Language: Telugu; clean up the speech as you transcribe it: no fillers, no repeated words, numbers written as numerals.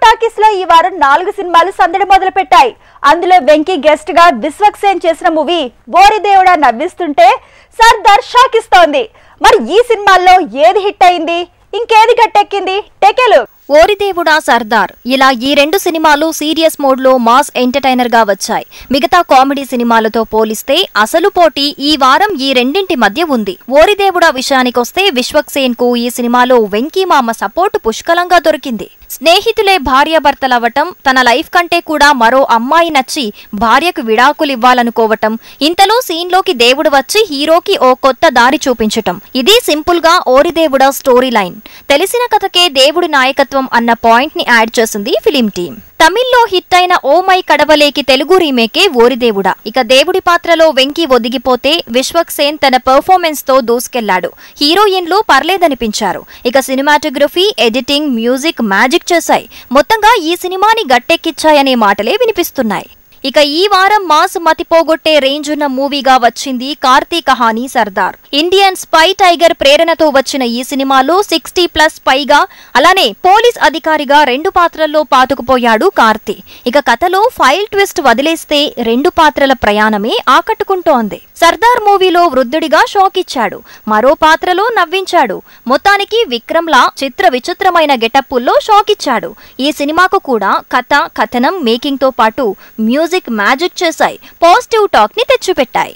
టాకీస్ లో ఈ వారం 4 సినిమాలు సందడి మొదలు పెట్టాయి. అందులో వెంకీ గెస్ట్ గా విశ్వక్సేన్ చేసిన మూవీ ఓరి దేవుడా నవ్విస్తుంటే సర్దార్ షాక్ ఇస్తోంది. మరి ఈ సినిమాల్లో ఏది హిట్ అయింది, ఇంకేది గట్టెక్కింది? టెకెలు ఓరిదేవుడా సర్దార్ ఇలా ఈ రెండు సినిమాలు సీరియస్ మోడ్ లో మాస్ ఎంటర్టైనర్ గా వచ్చాయి. మిగతా కామెడీ సినిమాలతో పోలిస్తే అసలు పోటీ ఈ వారం ఈ రెండింటి మధ్య ఉంది. ఓరిదేవుడా విషయానికొస్తే విశ్వక్సేన్ కు ఈ సినిమాలో వెంకీ మామ సపోర్ట్ పుష్కలంగా దొరికింది. స్నేహితులే భార్యాభర్తలవ్వటం, తన లైఫ్ కంటే కూడా మరో అమ్మాయి నచ్చి భార్యకు విడాకులివ్వాలనుకోవటం, ఇంతలో సీన్లోకి దేవుడు వచ్చి హీరోకి ఓ కొత్త దారి చూపించటం, ఇది సింపుల్ గా ఓరిదేవుడా స్టోరీ లైన్. తెలిసిన కథకే దేవుడి నాయకత్వం అన్న పాయింట్ ని యాడ్ చేసింది ఫిలిం టీమ్. తమిళ్లో హిట్ అయిన ఓ మై కడవలేకి తెలుగు రీమేకే ఓరిదేవుడా. ఇక దేవుడి పాత్రలో వెంకీ ఒదిగిపోతే విశ్వక్సేన్ తన పర్ఫార్మెన్స్ తో దూసుకెళ్లాడు. హీరోయిన్లు పర్లేదనిపించారు. ఇక సినిమాటోగ్రఫీ, ఎడిటింగ్, మ్యూజిక్ మ్యాజిక్ చేశాయి. మొత్తంగా ఈ సినిమాని గట్టెక్కిచ్చాయనే మాటలే వినిపిస్తున్నాయి. ఇక ఈ వారం మాస్ మతిపోగొట్టే రేంజ్ ఉన్న మూవీగా వచ్చింది Karthi Kahani Sardar. Indian spy tiger ప్రేరణతో వచ్చిన ఈ సినిమాలో 60+ పైగా, అలానే పోలీస్ అధికారిగా 2 పాత్రల్లో పాతుకుపోయాడు కార్తీ. ఇక కథలో ఫైల్ ట్విస్ట్ వదిలేస్తే 2 పాత్రల ప్రయాణమే ఆకట్టుకుంటోంది. సర్దార్ మూవీలో వృద్ధుడిగా షాక్ ఇచ్చాడు, మరో పాత్రలో నవ్వించాడు. మొత్తానికి విక్రమ్లా చిత్ర విచిత్రమైన గెటప్పుల్లో షాక్ ఇచ్చాడు. ఈ సినిమాకు కూడా కథ, కథనం, మేకింగ్ తో పాటు మ్యూజిక్ మ్యాజిక్ చేశాయి. పాజిటివ్ టాక్ ని తెచ్చిపెట్టాయి.